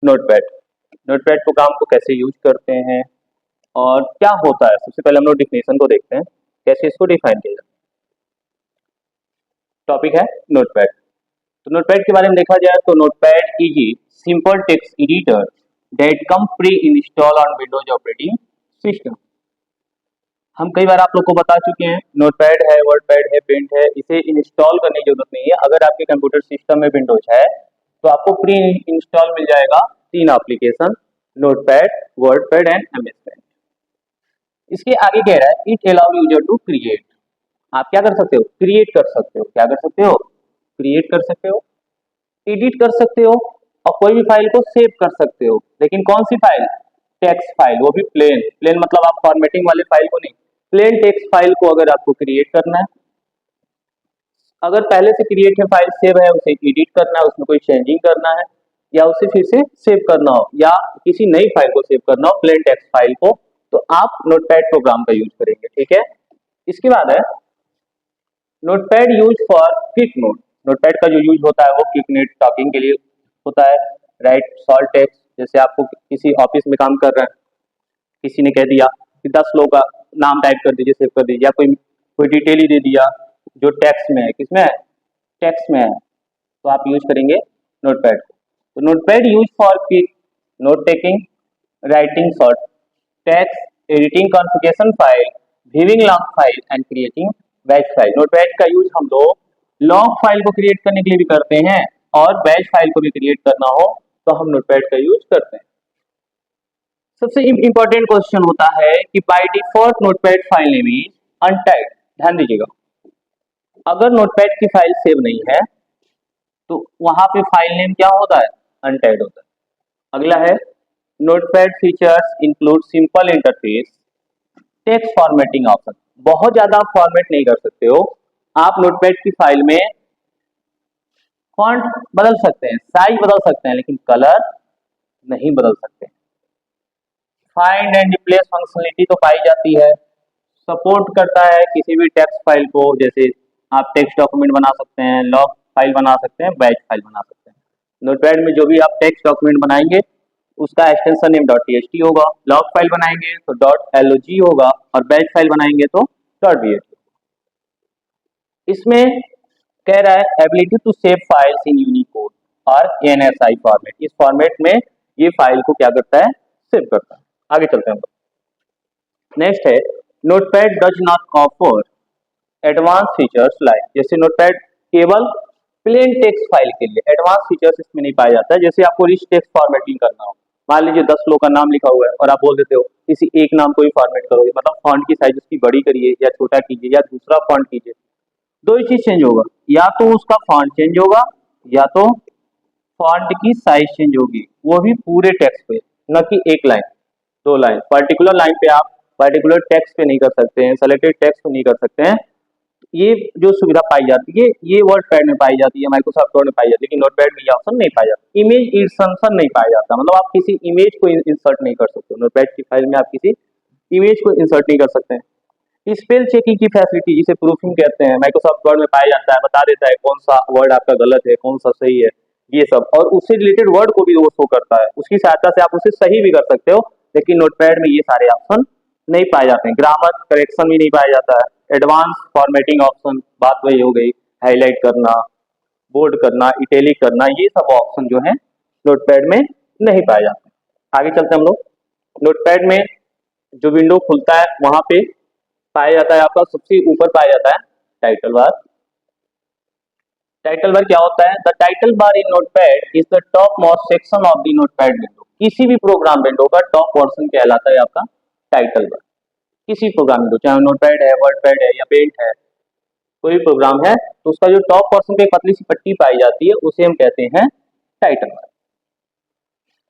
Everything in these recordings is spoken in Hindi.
नोटपैड। नोटपैड प्रोग्राम को कैसे यूज करते हैं और क्या होता है, सबसे पहले हम लोग डिफिनेशन को देखते हैं, कैसे इसको डिफाइन किया जाए। टॉपिक है नोटपैड। तो नोटपैड के बारे में देखा जाए तो notepad is a simple text editor that come pre install on Windows operating system. हम कई बार आप लोग को बता चुके हैं, नोटपैड है, वर्डपैड है, पेंट है, इसे इंस्टॉल करने की जरूरत नहीं है। अगर आपके कंप्यूटर सिस्टम में विंडोज है तो आपको प्री इंस्टॉल मिल जाएगा 3 application, Notepad, WordPad and MS Paint. इसके आगे कह रहा है it allow user to create. आप क्या कर सकते हो? क्रिएट कर सकते हो। क्या कर सकते हो? क्रिएट कर सकते हो, एडिट कर सकते हो और कोई भी फाइल को सेव कर सकते हो। लेकिन कौन सी फाइल? टेक्स्ट फाइल, वो भी प्लेन। प्लेन मतलब आप फॉर्मेटिंग वाले फाइल को नहीं, प्लेन टेक्स्ट फाइल को अगर आपको क्रिएट करना है, अगर पहले से क्रिएट है फाइल सेव है, उसे एडिट करना है, उसमें कोई चेंजिंग करना है या उसे फिर से सेव करना हो या किसी नई फाइल को सेव करना हो, प्लेन टेक्स्ट फाइल को, तो आप नोटपैड प्रोग्राम का यूज करेंगे। ठीक है। इसके बाद है notepad use for quick note. Notepad का जो यूज होता है वो क्विक नोट टॉकिंग के लिए होता है। राइट शॉर्ट टेक्स्ट, जैसे आपको किसी ऑफिस में काम कर रहे हैं, किसी ने कह दिया कि 10 लोगों का नाम टाइप कर दीजिए, सेव कर दीजिए, या कोई डिटेल ही दे दिया जो टेक्स्ट में है, किसमें है? टेक्स्ट में है, तो आप यूज करेंगे नोटपैड को। तो notepad use for quick note taking, writing short text, editing configuration file, viewing long file and creating batch file. Notepad का यूज हम लोग लॉन्ग फाइल को क्रिएट करने के लिए भी करते हैं और बैच फाइल को भी क्रिएट करना हो तो हम नोटपैड का यूज करते हैं। सबसे इंपॉर्टेंट क्वेश्चन होता है कि by default notepad file name is untyped. ध्यान दीजिएगा, अगर नोटपैड की फाइल सेव नहीं है तो वहां पे फाइल नेम क्या होता है? अनटाइप्ड होता है। अगला है notepad features include simple interface, text formatting option. बहुत ज्यादा आप फॉर्मेट नहीं कर सकते हो। आप नोटपैड की फाइल में फॉन्ट बदल सकते हैं, साइज बदल सकते हैं, लेकिन कलर नहीं बदल सकते। फाइंड एंड रिप्लेस फंक्शनलिटी तो पाई जाती है, सपोर्ट करता है किसी भी टेक्स्ट फाइल को, जैसे आप टेक्स्ट डॉक्यूमेंट बना सकते हैं, लॉग फाइल बना सकते हैं, बैच फाइल बना सकते हैं। नोटपैड में जो भी आप टेक्स्ट डॉक्यूमेंट बनाएंगे उसका एक्सटेंशन नेम .txt होगा, लॉग फाइल बनाएंगे तो .log होगा और बैच फाइल बनाएंगे तो .bat। इसमें कह रहा है ability to save files in Unicode और ANSI फॉर्मेट। इस फॉर्मेट में ये फाइल को क्या करता है? सेव करता है। आगे चलते हैं हम लोग। नेक्स्ट है notepad does not offer advance features like, जैसे नोटपैड केवल प्लेन टेक्स्ट फाइल के लिए एडवांस फीचर्स इसमें नहीं पाया जाता है। जैसे आपको रिच टेक्स्ट फॉर्मेटिंग करना हो, मान लीजिए 10 लोग का नाम लिखा हुआ है और आप बोल देते हो किसी एक नाम को ही फॉर्मेट करोगे, मतलब फॉन्ट की साइज उसकी बड़ी करिए या छोटा कीजिए या दूसरा फॉन्ट कीजिए, दो ही चीज चेंज होगा, या तो उसका फॉन्ट चेंज होगा या तो फॉन्ट की साइज चेंज होगी, वो भी पूरे टेक्स्ट पे, न कि एक लाइन, 2 लाइन। पर्टिकुलर लाइन पे आप पर्टिकुलर टेक्स्ट पे नहीं कर सकते हैं, सेलेक्टेड टेक्स्ट पे नहीं कर सकते हैं। ये जो सुविधा पाई जाती है ये वर्डपैड में पाई जाती है, माइक्रोसॉफ्ट वर्ड में पाई जाती है, लेकिन नोटपैड में ये ऑप्शन नहीं पाया जाता। इमेज इंसर्शन नहीं पाया जाता, मतलब आप किसी इमेज को इंसर्ट नहीं कर सकते। नोटपैड की फाइल में आप किसी इमेज को इंसर्ट नहीं कर सकते हैं। स्पेल चेकिंग की फैसिलिटी, जिसे प्रूफिंग कहते हैं, माइक्रोसॉफ्ट वर्ड में पाया जाता है, बता देता है कौन सा वर्ड आपका गलत है, कौन सा सही है, ये सब, और उससे रिलेटेड वर्ड को भी वो शो करता है। उसकी सहायता से आप उसे सही भी कर सकते हो, लेकिन नोटपैड में ये सारे ऑप्शन नहीं पाए जाते हैं। ग्रामर करेक्शन भी नहीं पाया जाता है। एडवांस फॉर्मेटिंग ऑप्शन, बात वही हो गई, हाईलाइट करना, बोल्ड करना, इटैलिक करना, ये सब ऑप्शन जो है नोटपैड में नहीं पाए जाते। आगे चलते हैं हम लोग। नोटपैड में जो विंडो खुलता है वहां पे पाया जाता है, आपका सबसे ऊपर पाया जाता है टाइटल बार। टाइटल बार क्या होता है? The title bar in notepad is the top most section of the notepad window. किसी भी प्रोग्राम विंडो का टॉप पोर्शन कहलाता है आपका टाइटल बार। किसी प्रोग्राम विंडो, चाहे नोटपैड है, वर्डपैड है या पेंट है, कोई भी प्रोग्राम है, तो उसका जो टॉप पोर्शन पे पतली सी पट्टी पाई जाती है उसे हम कहते हैं title bar.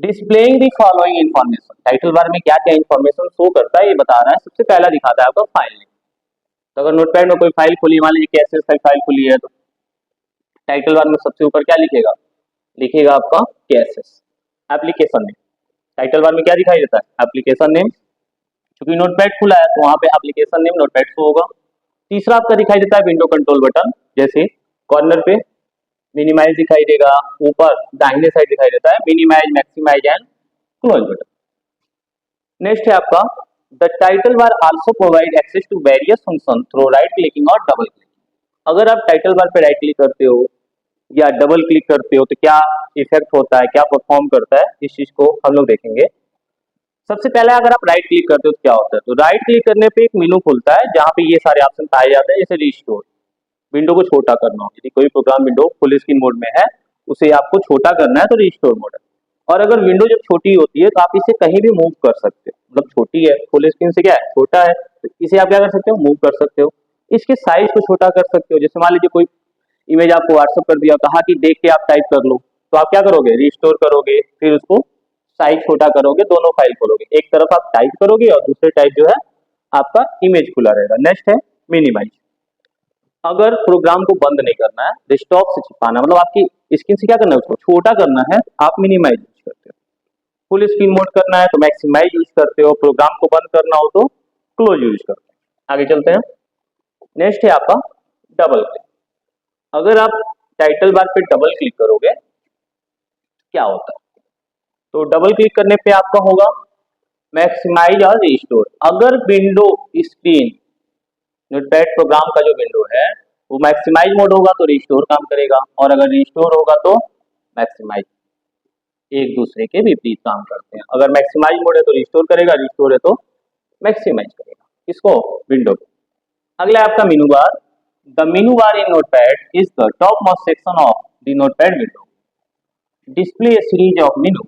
Displaying the following information, title bar में क्या क्या इन्फॉर्मेशन शो करता है ये बता रहा है। सबसे पहला दिखाता है आपका फाइल नेम। तो अगर नोटपैड में कोई फाइल खुली, मान लीजिए कैसेस फाइल खुली है, तो टाइटल बार में सबसे ऊपर क्या लिखेगा? लिखेगा आपका cases application name. Title bar में क्या दिखाई देता है? Application name. क्योंकि नोटपैड खुला है तो वहां पे एप्लीकेशन नेम नोटपैड शो होगा। तीसरा आपका दिखाई देता है विंडो कंट्रोल बटन, जैसे कॉर्नर पे मिनिमाइज दिखाई देगा, ऊपर दाहिने साइड दिखाई देता है minimise, maximise and close button. Next है आपका the title bar also provide access to various function through right clicking और डबल क्लिकिंग। अगर आप टाइटल बार पे राइट क्लिक करते हो या डबल क्लिक करते हो तो क्या इफेक्ट होता है, क्या परफॉर्म करता है, इस चीज को हम लोग देखेंगे। सबसे पहले अगर आप राइट क्लिक करते हो तो क्या होता है, तो राइट क्लिक करने पे एक मेनू खुलता है जहाँ पे ये सारे ऑप्शन पाए जाते हैं, जैसे रिस्टोर, विंडो को छोटा करना हो, यदि कोई program window full screen mode में है उसे आपको छोटा करना है तो रिस्टोर मोड है। और अगर विंडो जब छोटी होती है तो आप इसे कहीं भी मूव कर सकते हो, मतलब छोटी है फुल स्क्रीन से क्या है छोटा है, तो इसे आप क्या कर सकते हो, मूव कर सकते हो। इसके साइज को छोटा कर सकते हो, जैसे मान लीजिए कोई इमेज आपको व्हाट्सअप कर दिया, कहा कि देख के आप टाइप कर लो, तो आप क्या करोगे, रिस्टोर करोगे, फिर उसको साइज छोटा करोगे, दोनों फाइल खोलोगे, एक तरफ आप टाइप करोगे और दूसरे टाइप जो है आपका इमेज खुला रहेगा। नेक्स्ट है मिनिमाइज। अगर प्रोग्राम को बंद नहीं करना है, डेस्कटॉप से छिपाना, मतलब आपकी स्क्रीन से क्या करना है, उसको छोटा करना है, आप मिनिमाइज यूज करते हो। फुल स्क्रीन मोड करना है तो मैक्सिमाइज यूज करते हो, प्रोग्राम को बंद करना हो तो क्लोज यूज करते हैं। आगे चलते हैं। नेक्स्ट है आपका डबल क्लिक। अगर आप टाइटल बार पे डबल क्लिक करोगे क्या होता है, तो डबल क्लिक करने पे आपका होगा मैक्सिमाइज और रिस्टोर। अगर विंडो स्क्रीन नोटपैड प्रोग्राम का जो विंडो है वो मैक्सिमाइज मोड होगा तो रिस्टोर काम करेगा, और अगर रिस्टोर होगा तो मैक्सिमाइज, एक दूसरे के विपरीत काम करते हैं। अगर मैक्सिमाइज मोड है तो रिस्टोर करेगा, रिस्टोर है तो मैक्सिमाइज करेगा, इसको विंडो को। अगला है आपका मेनू बार। The menu bar in notepad is the top most section of the notepad window, display a series of menu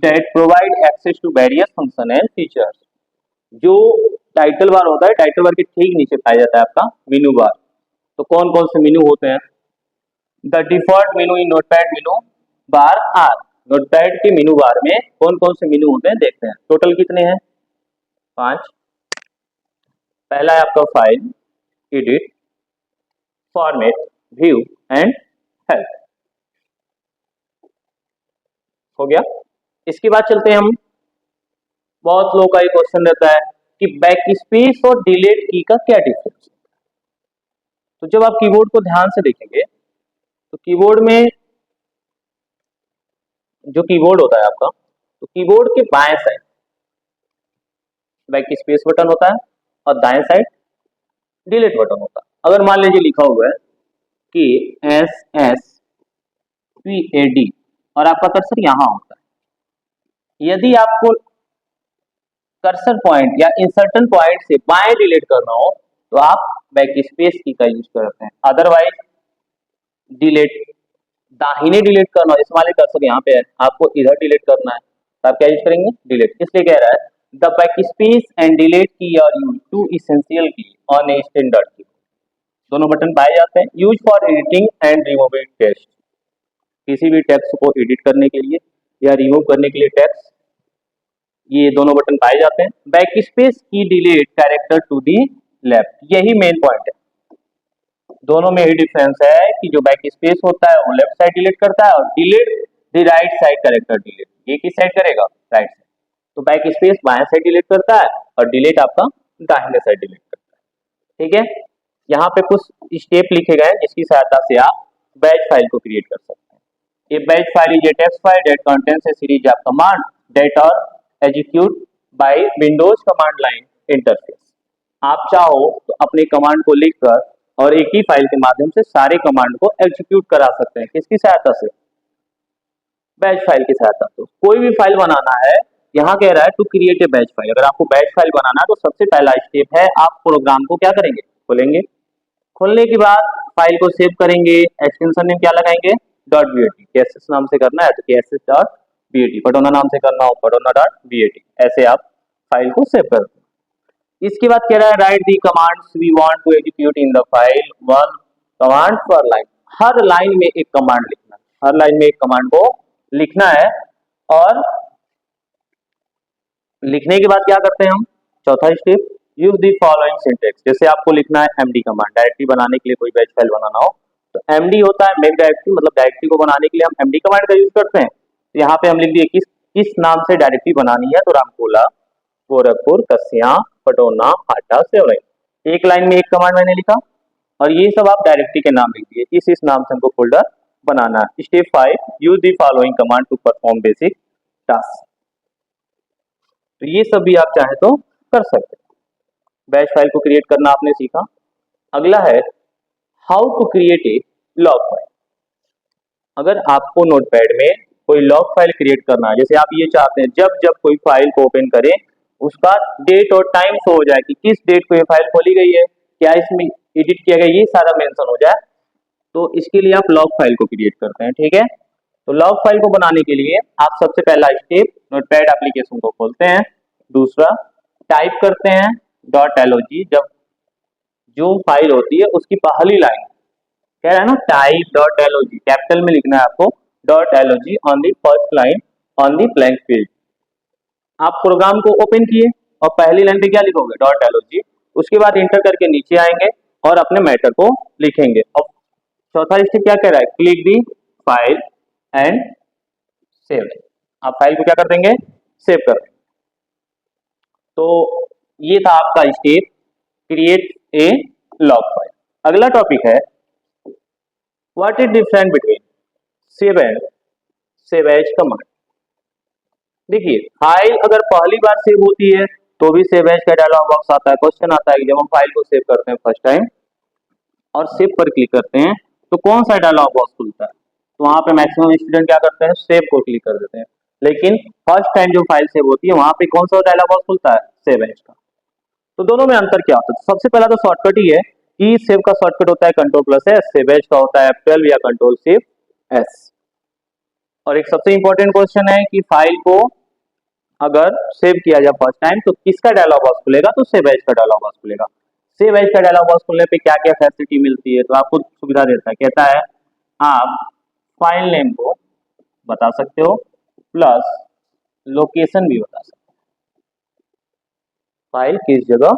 that provide access to various function and features। जो टाइटल बार होता है, टाइटल बार के ठीक नीचे पाया जाता है आपका मेनू बार। तो कौन कौन से मेनू होते हैं, the default menu in Notepad menu bar are. Notepad के मेनू बार में कौन कौन से मेनू होते हैं देखते हैं। टोटल कितने हैं, 5। पहला है आपका file, edit, format, view and help, हो गया। इसके बाद चलते हैं हम, बहुत लोगों का एक क्वेश्चन रहता है कि बैक स्पेस और डिलीट की का क्या डिफरेंस है। तो जब आप कीबोर्ड को ध्यान से देखेंगे तो कीबोर्ड में जो कीबोर्ड होता है आपका, तो कीबोर्ड के बाएं साइड बैक स्पेस बटन होता है और दाएं साइड डिलीट बटन होता है। अगर मान लीजिए लिखा हुआ है कि SSPAD और आपका कर्सर यहाँ होता है, यदि आपको कर्सर पॉइंट या इंसर्टन पॉइंट से बाएं डिलीट करना हो तो आप बैक स्पेस की का यूज करते हैं। अदरवाइज डिलीट दाहिने डिलीट करना हो, मान लीजिए कर्सर यहाँ पे है, आपको इधर डिलीट करना है तो आप क्या यूज करेंगे, डिलीट। इसलिए कह रहा है the back space and delete की आर यूज टू इसेंशियल की ऑन ए स्टैंडर्ड की। दोनों बटन पाए जाते हैं, use for editing and removing text, किसी भी टेक्स्ट को एडिट करने के लिए या रिमूव करने के लिए टेक्स्ट, ये दोनों बटन पाए जाते हैं। Backspace key delete character to the left, यही मेन पॉइंट है। दोनों में यही डिफरेंस है कि जो बैक स्पेस होता है वो लेफ्ट साइड डिलीट करता है और delete the right side character delete, ये किस साइड करेगा, राइट साइड। तो बैक स्पेस बाएं साइड डिलीट करता है और डिलीट आपका दाहिने साइड डिलीट करता है। ठीक है, यहाँ पे कुछ स्टेप लिखे गए हैं जिसकी सहायता से आप बैच फाइल को क्रिएट कर सकते हैं। ये batch file is a text file that contains a series of command that are execute by Windows command line interface. आप चाहो तो अपनी कमांड को लिखकर और एक ही फाइल के माध्यम से सारे कमांड को एग्जीक्यूट करा सकते हैं। किसकी सहायता से, बैच फाइल की सहायता से। कोई भी फाइल बनाना है, यहाँ कह रहा है to create a batch file. अगर आपको बैच फाइल बनाना है तो सबसे पहला स्टेप है आप प्रोग्राम को क्या करेंगे, खोलेंगे। खोलने के बाद फाइल को सेव करेंगे, एक्सटेंशन नेम क्या लगाएंगे, .bat, कैसेस नाम से करना है तो cases.bat, पटोना नाम से करना हो पटोना.bat, ऐसे आप फाइल को सेव कर दें। इसके बाद कह रहा है write the commands we want to execute in the file, one command per line. हर लाइन में एक कमांड लिखना है, हर लाइन में एक कमांड को लिखना है। और लिखने के बाद क्या करते हैं हम, चौथा step, use the following syntax. जैसे आपको लिखना है एमडी कमांड, डायरेक्टरी बनाने के लिए कोई बैच फाइल बनाना हो तो एमडी होता है मेक डायरेक्टरी, मतलब डायरेक्टरी को बनाने के लिए हम एमडी कमांड का यूज करते हैं। तो यहाँ पे हम लिख दिए किस नाम से डायरेक्टरी बनानी है, तो रामकोला, गोरखपुर, कस्या, पटोना, हाटा, सेवरई। एक लाइन में एक कमांड मैंने लिखा और ये सब आप डायरेक्टरी के नाम लिख दिए, इस नाम से हमको फोल्डर बनाना। Step 5, use the following command to perform basic task. तो ये सब भी आप चाहे तो कर सकते हैं। बैच फाइल को क्रिएट करना आपने सीखा। अगला है how to create a log file. अगर आपको नोटपैड में कोई लॉग फाइल क्रिएट करना है, जैसे आप ये चाहते हैं जब जब कोई फाइल को ओपन करें उसका डेट और टाइम शो हो जाए कि किस डेट को ये फाइल खोली गई है, क्या इसमें एडिट किया गया, ये सारा मेंशन हो जाए, तो इसके लिए आप लॉग फाइल को क्रिएट करते हैं। ठीक है, तो लॉग फाइल को बनाने के लिए आप सबसे पहला स्टेप नोटपैड एप्लीकेशन को खोलते हैं। दूसरा टाइप करते हैं .log। जब जो फाइल होती है उसकी पहली लाइन कह रहा है ना टाइप .log, कैपिटल में लिखना है आपको .log on the first line on the blank page. आप प्रोग्राम को ओपन किए और पहली लाइन पे क्या लिखोगे .log, उसके बाद इंटर करके नीचे आएंगे और अपने मैटर को लिखेंगे। और चौथा स्टेप क्या कह रहा है, click the file and save. आप फाइल को क्या कर देंगे, सेव कर देंगे। तो ये था आपका step create a log file. अगला टॉपिक है what is difference between save and save as command. देखिए फाइल अगर पहली बार सेव होती है तो भी सेव एज का डायलॉग बॉक्स आता है। क्वेश्चन आता है कि जब हम फाइल को सेव करते हैं फर्स्ट टाइम और सेव पर क्लिक करते हैं तो कौन सा डायलॉग बॉक्स खुलता है, तो वहां पे मैक्सिमम स्टूडेंट क्या करते हैं, सेव को क्लिक कर देते हैं। लेकिन फर्स्ट टाइम जो फाइल सेव होती है वहां पे कौन सा डायलॉग बॉक्स खुलता है, सेव एज का। तो दोनों में अंतर क्या होता है, सबसे पहला तो शॉर्टकट ही है कि सेव का शॉर्टकट होता है Ctrl+S, सेव एज का होता है F12 या Ctrl+Shift+S। और एक सबसे इंपॉर्टेंट क्वेश्चन है कि फाइल को अगर सेव किया जाए फर्स्ट टाइम तो किसका डायलॉग बॉक्स खुलेगा, तो सेव एज का डायलॉग बॉक्स खुलेगा। सेव एज का डायलॉग बॉक्स खुलने पे क्या क्या फैसिलिटी मिलती है, तो आपको सुविधा देता है, कहता है आप फाइल नेम को बता सकते हो प्लस लोकेशन भी बता सकते हो, फाइल किस जगह